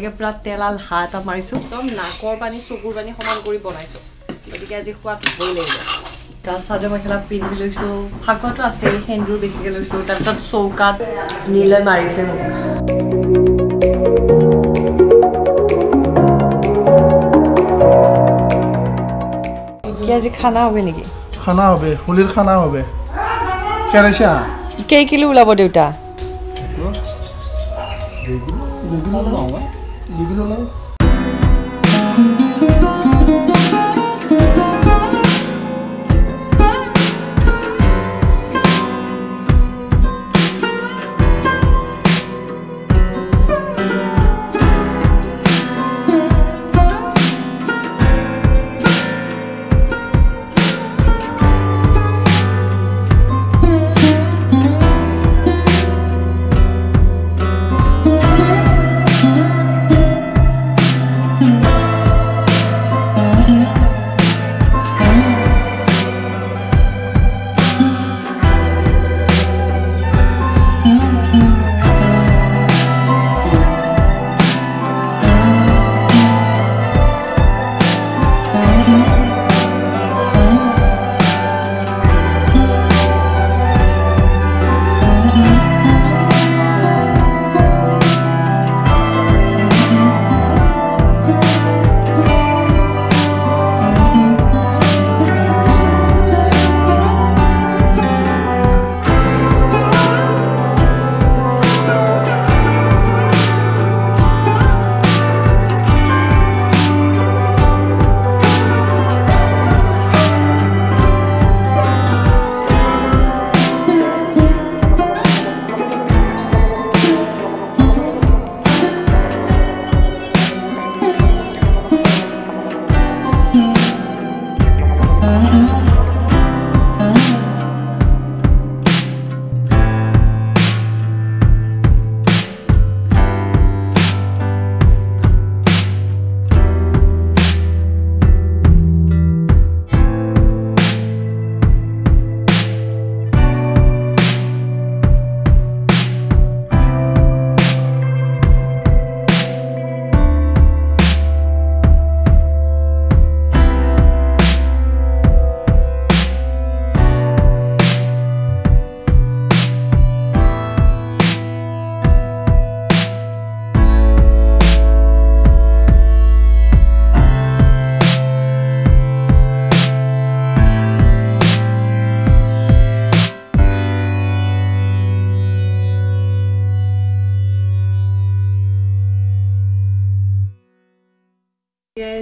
পুৰা তেলাল হাঁহ এটা মাৰিছোঁ একদম নাকৰ পানী চকুৰ পানী সমান কৰি বনাইছোঁ গতিকে আজি খোৱাত ভয় লাগিব তাৰ চাদৰ মেখেলা পিন্ধি লৈছোঁ ফাকুৱাটো আছে সেন্দুৰ বেছিকৈ লৈছোঁ তাৰপিছত চৌকাত নীলে মাৰিছে মোক কি আজি খানা হবে নেকি খানা হবে হোলিৰ খানা হবে কেৰাইছা কেই কিলো ওলাব দেউতা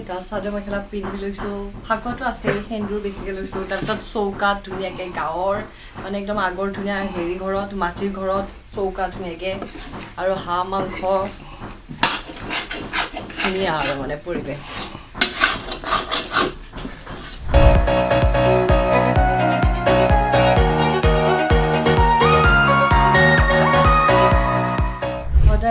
তাৰ চাদৰ মেখেলা পিন্ধি লৈছোঁ ফাকুৱাটো আছে সেন্দুৰ বেছিকৈ লৈছোঁ তাৰপিছত চৌকাত ধুনীয়াকৈ গাঁৱৰ মানে একদম আগৰ ধুনীয়া হেৰি ঘৰত মাটিৰ ঘৰত চৌকা ধুনীয়াকৈ আৰু হাঁহ মাংস ধুনীয়া আৰু মানে পৰিৱেশ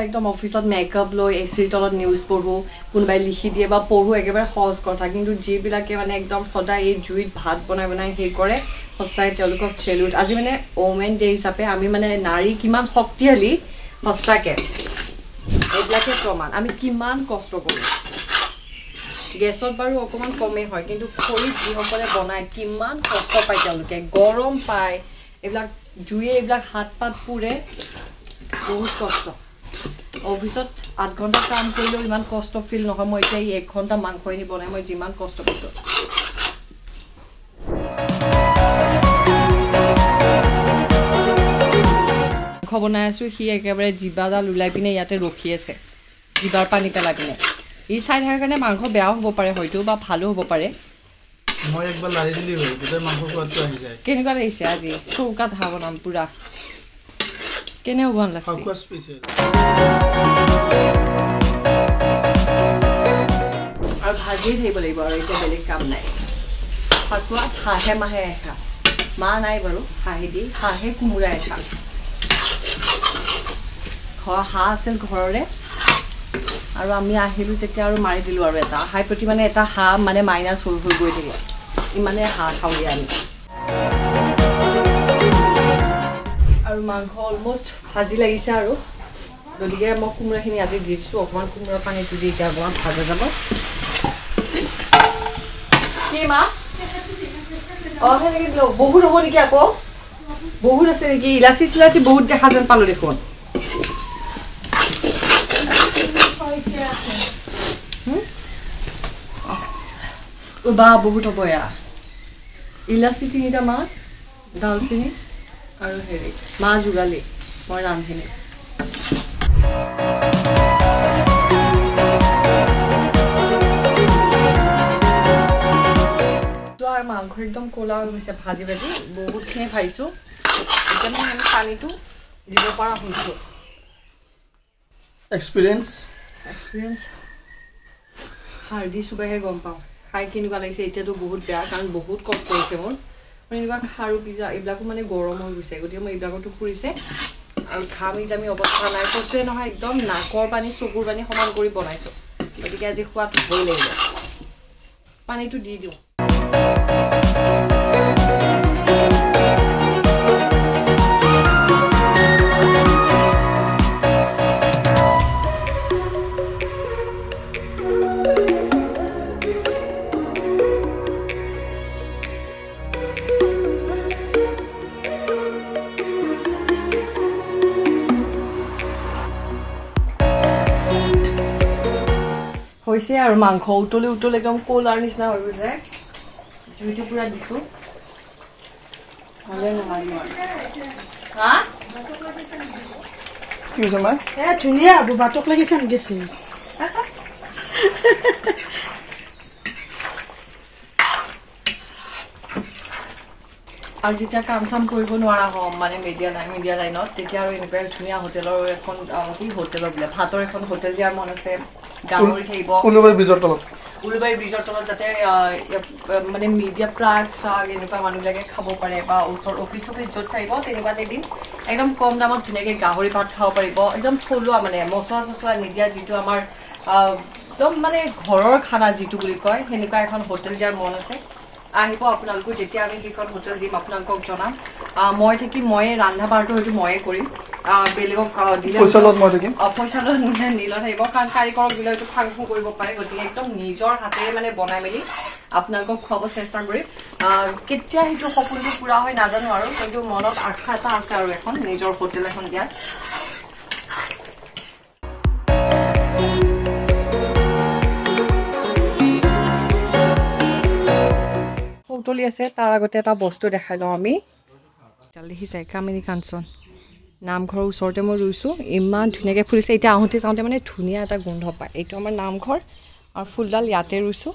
একদম অফিসত মেকআপ লৈ এচিৰ তলত নিউজ পঢ়ো কোনোবাই লিখি দিয়ে বা পঢ়ো একেবাৰে সহজ কথা কিন্তু যিবিলাকে মানে একদম সদায় এই জুইত ভাত বনাই বনাই সেই কৰে সঁচাই তেওঁলোকক চেলুট আজি মানে ওমেন ডে হিচাপে আমি মানে নাৰী কিমান শক্তিশালী সঁচাকে এইবিলাকে প্ৰমাণ আমি কিমান কষ্ট কৰোঁ গেছত বাৰু অকণমান কমেই হয় কিন্তু খৰিত যিসকলে বনায় কিমান কষ্ট পায় তেওঁলোকে গৰম পায় এইবিলাক জুয়ে এইবিলাক হাত পাত পুৰে বহুত কষ্ট অফিসত 8 ঘণ্টা কাম কৰিলেও ইমান কষ্ট ফিল নহয় মই এতিয়া 1 ঘণ্টা মাংস এনি বনাই মই যিমান কষ্ট পাইছো মাংস বনাই আছো সি একেবাৰে জিবাডাল উলাই পিনে ইয়াতে ৰখি আছে জিবাৰ পানী পেলাই পিনে ই চাই থকাৰ কাৰণে মাংস বেয়াও হ'ব পাৰে হয়তো বা ভালো হ'ব পাৰে মই একবাৰ লাৰি দিলি হয় তেতিয়া মাংস সোৱাদটো আহি যায় কেনেকুৱা লাগিছে আজি চৌকাত হাঁহ বনাম পুৰা কেনে হ'ব লাগছে ফাকুৱা স্পেশাল আৰু ভাজি থাকিব লাগিব আৰু এতিয়া বেলেগ কাম নাই ফাকুৱাত হাঁহে মাহে এসাঁজ মা নাই বাৰু হাঁহে কোমোৰা এসাঁজ হাঁহ আছিল ঘৰৰে আৰু আমি আহিলোঁ যেতিয়া আৰু মাৰি দিলোঁ আৰু এটা হাই প্ৰতি মানে এটা হাঁহ মানে মাইনাছ হৈ গৈ থাকে ইমানে হাঁহ খাওঁগে আমি আৰু মাংস অলমোস্ট ভাজি লাগিছে আৰু গতিকে মই কোমোৰাখিনি আজি দি দিছোঁ অকণমান কোমোৰা পানীটো দি এতিয়া অকণমান ভাজা যাব কি মা অঁ সেনেকৈ দিলোঁ বহুত হ'ব নেকি আকৌ বহুত আছে নেকি ইলাচি চিলাচি বহুত দেখা যেন পালোঁ দেখোন বা বহুত হ'ব এয়া ইলাচি 3টা মাছ দালচেনি আৰু হেৰি মাছ যোগালি মই ৰান্ধিনি মাংস একদম ক'লা হৈ গৈছে ভাজি ভাজি বহুতখিনি ভাজিছোঁ এতিয়া মানে আমি পানীটো দিব পৰা হৈছোঁ এক্সপিৰিয়েঞ্চ সাৰ দি চুবাইহে গম পাওঁ খাই কেনেকুৱা লাগিছে এতিয়াতো বহুত বেয়া কাৰণ বহুত কষ্ট হৈছে মোৰ মানে এনেকুৱা খাৰু পিজা এইবিলাকো মানে গৰম হৈ গৈছে গতিকে মই এইবিলাকতো ফুৰিছে আৰু ঘামি জামি অৱস্থা নাই কৈছোৱে নহয় একদম নাকৰ পানী চকুৰ পানী সমান কৰি বনাইছোঁ গতিকে আজি খোৱাত হ'বই লাগিব পানীটো দি দিওঁ হৈছে আৰু মাংস উতলি একদম ক'লাৰ নিচিনা হৈ গৈছে জুইটো পুৰা দিছোঁ হ'লে নহয় হা কি হৈছে মা ধুনীয়া বাটক লাগিছে গেছে আৰু যেতিয়া কাম চাম কৰিব নোৱাৰা হ'ম মানে মিডিয়া লাইনত তেতিয়া আৰু এনেকুৱা ধুনীয়া হোটেলৰ এখন কি হোটেলৰ বোলে ভাতৰ এখন হোটেল দিয়াৰ মন আছে গাহৰি থাকিব উলুবাৰী ব্ৰিজৰ তলত যাতে মানে মিডিয়া প্ৰাগ চাগ এনেকুৱা মানুহবিলাকে খাব পাৰে বা ওচৰ অফিচ য'ত থাকিব তেনেকুৱাত এদিন একদম কম দামত ধুনীয়াকৈ গাহৰি ভাত খাব পাৰিব একদম থলুৱা মানে মচলা চচলা নিদিয়া যিটো আমাৰ একদম মানে ঘৰৰ খানা যিটো বুলি কয় সেনেকুৱা এখন হোটেল দিয়াৰ মন আছে আহিব আপোনালোকো যেতিয়া আমি সেইখন হোটেল দিম আপোনালোকক জনাম মই থাকিম ময়ে ৰন্ধা বাঢ়টো হয়তো ময়ে কৰিম বেলেগক দিলে পইচা লৈ নীলত আহিব কাৰণ কাৰিকৰক দিলে হয়তো ফাং ফুং কৰিব পাৰে গতিকে একদম নিজৰ হাতেৰে মানে বনাই মেলি আপোনালোকক খুৱাব চেষ্টা কৰিম কেতিয়া সেইটো সপোনটো পূৰা হয় নাজানো আৰু কিন্তু মনত আশা এটা আছে আৰু এখন নিজৰ হোটেল এখন দিয়াৰ উতলি আছে তাৰ আগতে এটা বস্তু দেখাই লওঁ আমি দেখিছে কামিনী কাঞ্চন নামঘৰৰ ওচৰতে মই ৰুইছোঁ ইমান ধুনীয়াকৈ ফুলিছে এতিয়া আহোঁতে যাওঁতে মানে ধুনীয়া এটা গোন্ধ পায় এইটো আমাৰ নামঘৰ আৰু ফুলডাল ইয়াতে ৰুইছোঁ